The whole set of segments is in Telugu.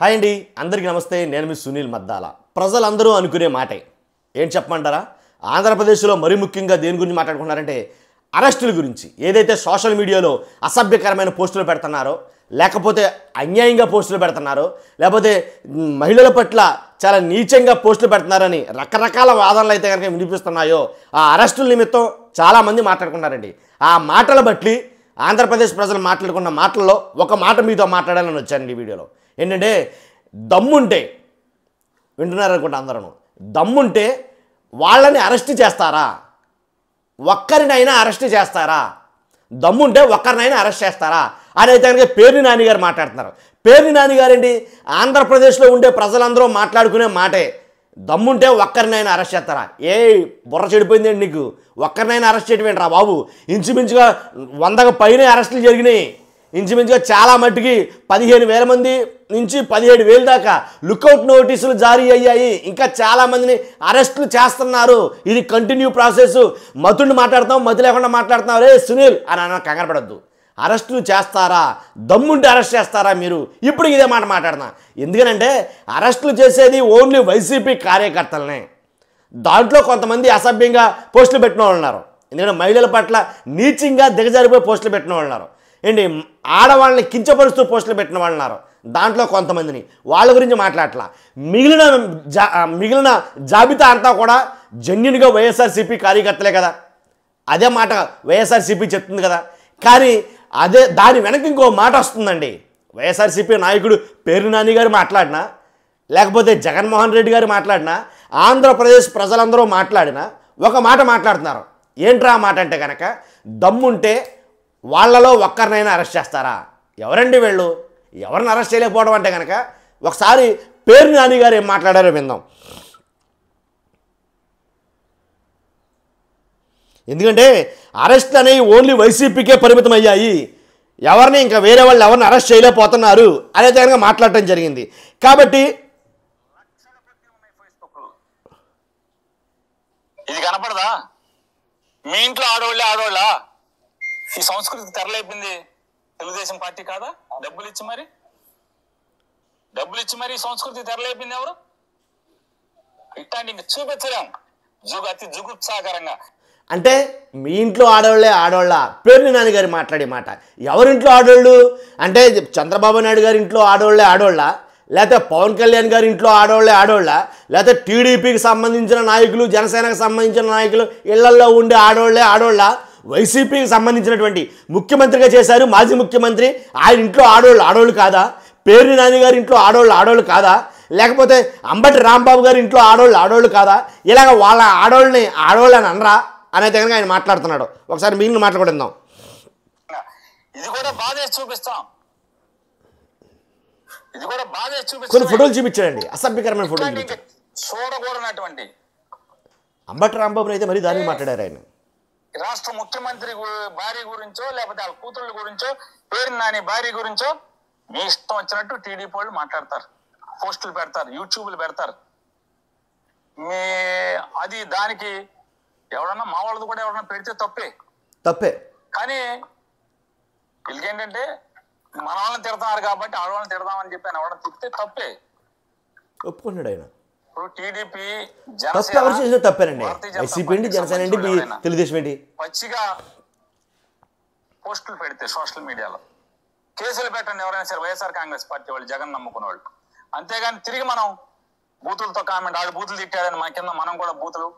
హాయ్ అండి, అందరికీ నమస్తే. నేను మీ సునీల్ మద్దాల. ప్రజలందరూ అనుకునే మాటే ఏంటి చెప్పమంటారా? ఆంధ్రప్రదేశ్లో మరీ ముఖ్యంగా దేని గురించి మాట్లాడుకుంటున్నారంటే అరెస్టుల గురించి. ఏదైతే సోషల్ మీడియాలో అసభ్యకరమైన పోస్టులు పెడుతున్నారో, లేకపోతే అన్యాయంగా పోస్టులు పెడుతున్నారో, లేకపోతే మహిళల పట్ల చాలా నీచంగా పోస్టులు పెడుతున్నారని రకరకాల వాదనలు అయితే కనుక వినిపిస్తున్నాయో, ఆ అరెస్టుల నిమిత్తం చాలామంది మాట్లాడుకున్నారండి. ఆ మాటలు బట్టి ఆంధ్రప్రదేశ్ ప్రజలు మాట్లాడుకున్న మాటల్లో ఒక మాట మీతో మాట్లాడాలని వచ్చానండి ఈ వీడియోలో. ఏంటంటే, దమ్ముంటే వింటున్నారనుకుంటా అందరూ, దమ్ముంటే వాళ్ళని అరెస్ట్ చేస్తారా? ఒక్కరినైనా అరెస్ట్ చేస్తారా? దమ్ముంటే ఒక్కరినైనా అరెస్ట్ చేస్తారా అని అయితే కనుక పేర్ని నాని గారు మాట్లాడుతున్నారు. పేర్ని నాని గారండి ఆంధ్రప్రదేశ్లో ఉండే ప్రజలందరూ మాట్లాడుకునే మాటే. దమ్ముంటే ఒక్కరినైనా అరెస్ట్ చేస్తారా? బుర్ర చెడిపోయిందండి నీకు. ఒక్కరినైనా అరెస్ట్ చేయడం ఏంట్రా బాబు? ఇంచుమించుగా 100కు పైనే అరెస్టులు జరిగినాయి. ఇంచుమించుగా చాలా మట్టుకి 15,000 మంది నుంచి 17,000 దాకా లుకౌట్ నోటీసులు జారీ అయ్యాయి. ఇంకా చాలామందిని అరెస్టులు చేస్తున్నారు. ఇది కంటిన్యూ ప్రాసెస్. మతుడిని మాట్లాడుతాం, మతి లేకుండా మాట్లాడుతున్నావు రే సునీల్ అని అన్న కంగారు పడద్దు. అరెస్టులు చేస్తారా? దమ్ముంటే అరెస్ట్ చేస్తారా మీరు? ఇప్పుడు ఇదే మాట మాట్లాడుతున్నా. ఎందుకనంటే అరెస్టులు చేసేది ఓన్లీ వైసీపీ కార్యకర్తలనే. దాంట్లో కొంతమంది అసభ్యంగా పోస్టులు పెట్టిన వాళ్ళు ఉన్నారు. ఎందుకంటే మహిళల పట్ల నీచంగా దిగజారిపోయి పోస్టులు పెట్టిన వాళ్ళు ఉన్నారు. ఏంటి, ఆడవాళ్ళని కించపరుస్తూ పోస్టులు పెట్టిన వాళ్ళు ఉన్నారు. దాంట్లో కొంతమందిని వాళ్ళ గురించి మాట్లాడట్లా. మిగిలిన జాబితా అంతా కూడా జెన్యున్గా వైఎస్ఆర్సీపీ కార్యకర్తలే కదా. అదే మాట వైఎస్ఆర్సీపీ చెప్తుంది కదా. కానీ దాని వెనక ఇంకో మాట వస్తుందండి. వైఎస్ఆర్సీపీ నాయకుడు పేర్ని నాని గారు మాట్లాడినా, లేకపోతే జగన్మోహన్ రెడ్డి గారు మాట్లాడినా, ఆంధ్రప్రదేశ్ ప్రజలందరూ మాట్లాడినా ఒక మాట మాట్లాడుతున్నారు. ఏంట్రా మాట అంటే కనుక, దమ్ముంటే వాళ్ళలో ఒక్కరినైనా అరెస్ట్ చేస్తారా? ఎవరండి వీళ్ళు? ఎవరిని అరెస్ట్ చేయలేకపోవడం అంటే కనుక ఒకసారి పేర్ని నాని గారు ఏం మాట్లాడారో విందాం. ఎందుకంటే అరెస్ట్ అనేవి ఓన్లీ వైసీపీకే పరిమితం అయ్యాయి. ఎవరిని ఇంకా వేరే వాళ్ళు ఎవరిని అరెస్ట్ చేయలేకపోతున్నారు అనేది కనుక మాట్లాడటం జరిగింది. కాబట్టి ఇది కనపడదా? మీ ఇంట్లో ఆడోళ్ళ ఈ సంస్కృతి తెరలేపింది తెలుగుదేశం పార్టీ కాదా? డబ్బులు ఇచ్చి మరి ఈ సంస్కృతి తెరలేపింది ఎవరు? ఇట్లాంటి ఇంక చూపించలేం అతి జుగుప్సాకరంగా. అంటే మీ ఇంట్లో ఆడోళ్ళ పేర్ని నాని గారు మాట్లాడే మాట. ఎవరింట్లో ఆడోళ్ళు అంటే చంద్రబాబు నాయుడు గారి ఇంట్లో ఆడోళ్ళ, లేకపోతే పవన్ కళ్యాణ్ గారి ఇంట్లో ఆడోళ్ళ, లేకపోతే టీడీపీకి సంబంధించిన నాయకులు, జనసేనకు సంబంధించిన నాయకులు ఇళ్లల్లో ఉండే ఆడోళ్ళ, వైసీపీకి సంబంధించినటువంటి ముఖ్యమంత్రిగా చేశారు మాజీ ముఖ్యమంత్రి, ఆయన ఇంట్లో ఆడోళ్ళు కాదా? పేర్ని నాని గారి ఇంట్లో ఆడోళ్ళు కాదా? లేకపోతే అంబటి రాంబాబు గారి ఇంట్లో ఆడోళ్ళు కాదా? ఇలాగ వాళ్ళ ఆడోళ్ళని అనరా అనేది కనుక ఆయన మాట్లాడుతున్నాడు. ఒకసారి మిగిలిన మాట్లాడుకుందాం. ఇది కూడా బాధేసి చూపిస్తాం. కొన్ని ఫోటోలు చూపించాడండి, అసభ్యకరమైన ఫోటోలు చూపించాడు. చూడకూడనటువంటి అంబటి రాంబాబుని అయితే మరీ దాన్ని మాట్లాడారు ఆయన. రాష్ట్ర ముఖ్యమంత్రి భార్య గురించో, లేకపోతే వాళ్ళ కూతుళ్ళ గురించో, పేరు నాని భార్య గురించో మీ ఇష్టం వచ్చినట్టు టీడీపీ వాళ్ళు మాట్లాడతారు, పోస్టులు పెడతారు, యూట్యూబ్లు పెడతారు. అది దానికి ఎవడన్నా మా వాళ్ళది కూడా ఎవడన్నా పెడితే తప్పే. కానీ వీళ్ళకేంటంటే మన వాళ్ళని తిడతారు కాబట్టి ఆడవాళ్ళని తిడదామని చెప్పి ఎవడన్నా తిప్పితే తప్పే. ఒప్పుకున్నాడు ఆయన. ఇప్పుడు టీడీపీ తప్పేనండి. వైసీపీ ఏంటి, జనసేన ఏంటి, తెలుగుదేశం ఏంటి, పచ్చిగా పోస్టులు పెడితే సోషల్ మీడియాలో కేసులు పెట్టండి ఎవరైనా సరే, వైఎస్ఆర్ కాంగ్రెస్ పార్టీ వాళ్ళు, జగన్ నమ్ముకున్న వాళ్ళు. అంతేగాని తిరిగి మనం బూతులతో కామెంట్, ఆడు బూతులు తిట్టాడని మన కింద మనం కూడా బూతులు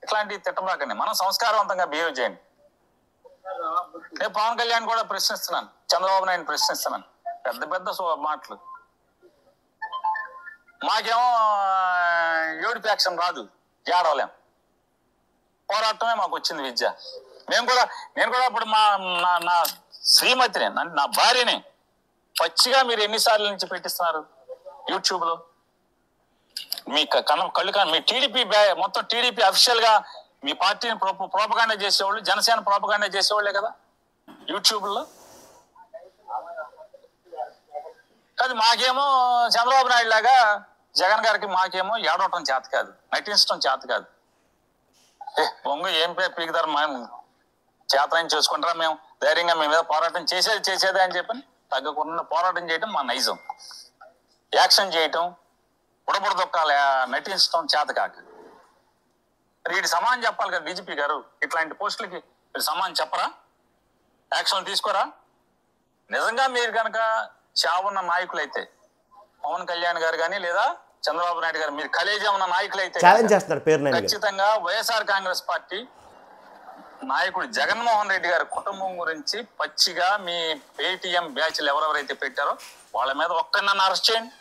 ఇట్లాంటివి తిట్టబాకండి. మనం సంస్కారవంతంగా బిహేవ్ చేయండి. నేను పవన్ కళ్యాణ్ కూడా ప్రశ్నిస్తున్నాను, చంద్రబాబు నాయుడు ప్రశ్నిస్తున్నాను. పెద్ద మాటలు. మాకేమో ఏడుపు యాక్షన్ రాదు, ఏడవలేం. పోరాటమే మాకు వచ్చింది విద్య. నేను కూడా ఇప్పుడు నా శ్రీమతిని, నా భార్యని పచ్చిగా మీరు ఎన్నిసార్లు నుంచి పెట్టిస్తున్నారు యూట్యూబ్ లో? మీ మీ టీడీపీ మొత్తం టీడీపీ అఫీషియల్ గా మీ పార్టీని ప్రోపగాండా చేసేవాళ్ళు, జనసేన ప్రోపగాండా చేసేవాళ్లే కదా యూట్యూబ్ లో. కానీ మాకేమో చంద్రబాబు నాయుడు లాగా, జగన్ గారికి మాకేమో ఏడవటం చేత కాదు, నటించడం చేత కాదు. బొంగు ఏం పీకుదారు, మేము చేతనం చేసుకుంటారా, మేము ధైర్యంగా మీ మీద పోరాటం చేసేదే అని చెప్పని తగ్గకుండా పోరాటం చేయడం మా నైజం. యాక్షన్ చేయటం, బుడబుడదొక్కాల నటించడం చేతకాక. వీటి సమానం చెప్పాలి కదా డీజీపీ గారు. ఇట్లాంటి పోస్టులకి మీరు సమానం చెప్పరా? యాక్షన్ తీసుకోరా? నిజంగా మీరు కనుక చావున్న నాయకులైతే, పవన్ కళ్యాణ్ గారు కానీ లేదా చంద్రబాబు నాయుడు గారు, మీరు కలేజా ఉన్న నాయకులైతే ఖచ్చితంగా వైఎస్ఆర్ కాంగ్రెస్ పార్టీ నాయకుడు జగన్మోహన్ రెడ్డి గారి కుటుంబం గురించి పచ్చిగా మీ పేటీఎం బ్యాచ్లు ఎవరెవరైతే పెట్టారో వాళ్ళ మీద ఒక్కరినన్ను అరెస్ట్ చేయండి.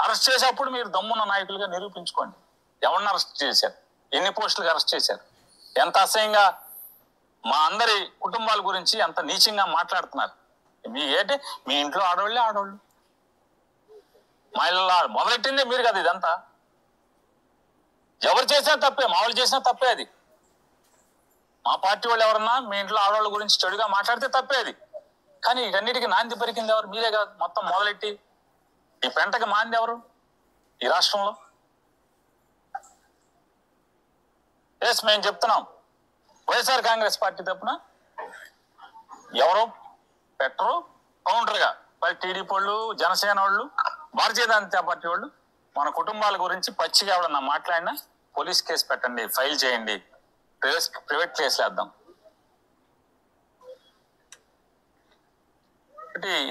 అరెస్ట్ చేసేప్పుడు మీరు దమ్మున్న నాయకులుగా నిరూపించుకోండి. ఎవరిని అరెస్ట్ చేశారు, ఎన్ని పోస్టులకు అరెస్ట్ చేశారు, ఎంత అసహ్యంగా మా అందరి కుటుంబాల గురించి ఎంత నీచంగా మాట్లాడుతున్నారు. మీ ఇంట్లో ఆడవాళ్ళు మా ఇళ్ళ మొదలెట్టిందే మీరు కదా. ఇదంతా ఎవరు చేసినా తప్పే, మా వాళ్ళు చేసినా తప్పే. అది మా పార్టీ వాళ్ళు ఎవరన్నా మీ ఇంట్లో ఆడవాళ్ళ గురించి చెడుగా మాట్లాడితే తప్పే అది. కానీ ఇవన్నిటికీ నాంది పరికింది ఎవరు? మీరే కాదు. మొత్తం మొదలెట్టి ఈ పెంటకి మాంది ఎవరు ఈ రాష్ట్రంలో? ఎస్, మేము చెప్తున్నాం, వైఎస్ఆర్ కాంగ్రెస్ పార్టీ తరపున ఎవరో పెట్టరు కౌంటర్గా మరి టీడీపీ వాళ్ళు, జనసేన వాళ్ళు, భారతీయ జనతా పార్టీ వాళ్ళు మన కుటుంబాల గురించి పచ్చిగా ఎవడన్నా మాట్లాడినా పోలీస్ కేసు పెట్టండి, ఫైల్ చేయండి, ప్రైవేట్ కేసులు వేద్దాం.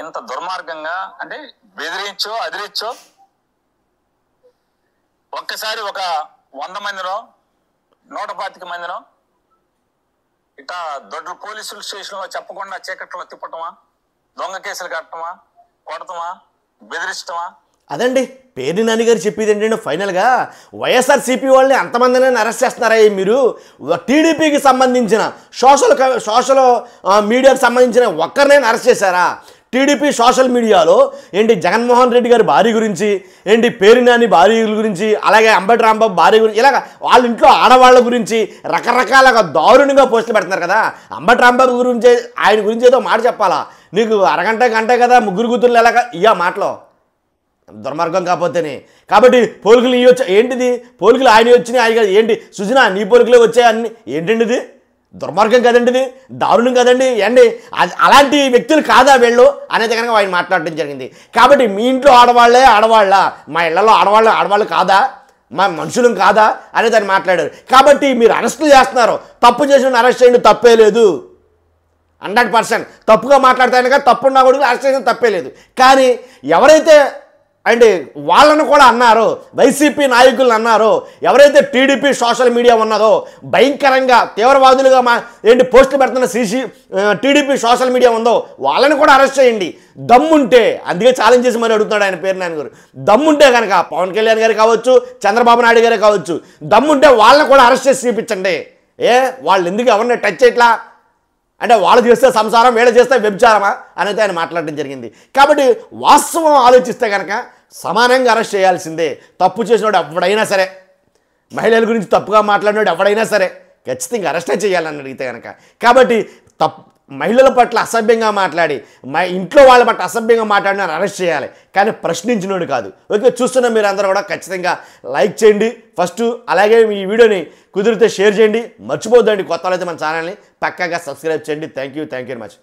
ఇంత దుర్మార్గంగా అంటే బెదిరించో అదిరించో ఒక్కసారి ఒక 100 మందినో 125 మందినో ఇట్లా దొడ్ల పోలీసుల స్టేషన్లో చెప్పకుండా చీకట్లో తిప్పటమా, దొంగ కేసులు కట్టమా, కొడటమా, బెదిరించటమా? అదండి పేర్ని నాని గారు చెప్పేది ఏంటంటే ఫైనల్గా వైఎస్ఆర్సీపీ వాళ్ళని అంతమందిని అరెస్ట్ చేస్తున్నారా మీరు? టీడీపీకి సంబంధించిన సోషల్ మీడియాకి సంబంధించిన ఒక్కరినైనా అరెస్ట్ చేశారా? టీడీపీ సోషల్ మీడియాలో ఏంటి జగన్మోహన్ రెడ్డి గారి భార్య గురించి, ఏంటి పేర్ని నాని భార్య గురించి, అలాగే అంబటి రాంబాబు భార్య గురించి, ఇలాగ వాళ్ళ ఇంట్లో ఆడవాళ్ళ గురించి రకరకాలుగా దారుణంగా పోస్టులు పెడుతున్నారు కదా. అంబటి రాంబాబు గురించి ఆయన గురించి ఏదో మాట చెప్పాలా? నీకు గంట కదా ముగ్గురు కూతుర్లు ఎలాగా ఇయ్యా మాటలో దుర్మార్గం కాకపోతేనే. కాబట్టి పోలికలు ఏంటిది? పోలికలు ఆయన వచ్చినాయి, ఆయన ఏంటి సుజనా నీ పోలికలే వచ్చాయి అన్ని ఏంటండి? ఇది దుర్మార్గం కదండి, ఇది దారుణం కదండి. అండి అలాంటి వ్యక్తులు కాదా వీళ్ళు అనేది కనుక ఆయన మాట్లాడటం జరిగింది. కాబట్టి మీ ఇంట్లో ఆడవాళ్ళ, మా ఇళ్లలో ఆడవాళ్ళు కాదా, మా మనుషులు కాదా అనేది ఆయన మాట్లాడారు. కాబట్టి మీరు అరెస్టులు చేస్తున్నారు, తప్పు చేసిన అరెస్ట్ చేయండి, తప్పే లేదు. 100% తప్పుగా మాట్లాడతాను కదా, తప్పున్నా కూడా అరెస్ట్ చేయడం తప్పే లేదు. కానీ ఎవరైతే అంటే వాళ్ళను కూడా అన్నారో, వైసీపీ నాయకులను అన్నారో, ఎవరైతే టీడీపీ సోషల్ మీడియా ఉన్నదో భయంకరంగా తీవ్రవాదులుగా ఏంటి పోస్టులు పెడుతున్న టీడీపీ సోషల్ మీడియా ఉందో వాళ్ళని కూడా అరెస్ట్ చేయండి దమ్ముంటే. అందుకే ఛాలెంజ్ చేసి మరి అడుగుతున్నాడు ఆయన పేరు నాని గారు. దమ్ముంటే కనుక పవన్ కళ్యాణ్ గారు కావచ్చు, చంద్రబాబు నాయుడు గారే కావచ్చు, దమ్ముంటే వాళ్ళని కూడా అరెస్ట్ చేసి చూపించండి. వాళ్ళు ఎందుకు ఎవరిని టచ్ చేయట్లా అంటే వాళ్ళు చేస్తే సంసారం, వీళ్ళు చేస్తే వ్యభిచారమా అనేది ఆయన మాట్లాడడం జరిగింది. కాబట్టి వాస్తవం ఆలోచిస్తే కనుక సమానంగా అరెస్ట్ చేయాల్సిందే. తప్పు చేసినోడు ఎవడైనా సరే, మహిళల గురించి తప్పుగా మాట్లాడినోడు ఎవడైనా సరే ఖచ్చితంగా అరెస్టే చేయాలని అడిగితే కనుక. కాబట్టి మహిళల పట్ల అసభ్యంగా మాట్లాడి ఇంట్లో వాళ్ళ పట్ల అసభ్యంగా మాట్లాడిన అరెస్ట్ చేయాలి, కానీ ప్రశ్నించినోడు కాదు. ఓకే, చూస్తున్న మీరు అందరూ కూడా ఖచ్చితంగా లైక్ చేయండి ఫస్ట్, అలాగే ఈ వీడియోని కుదిరితే షేర్ చేయండి, మర్చిపోద్దండి. కొత్త వాళ్ళైతే మన ఛానల్ని పక్కాగా సబ్స్క్రైబ్ చేయండి. Thank you very much.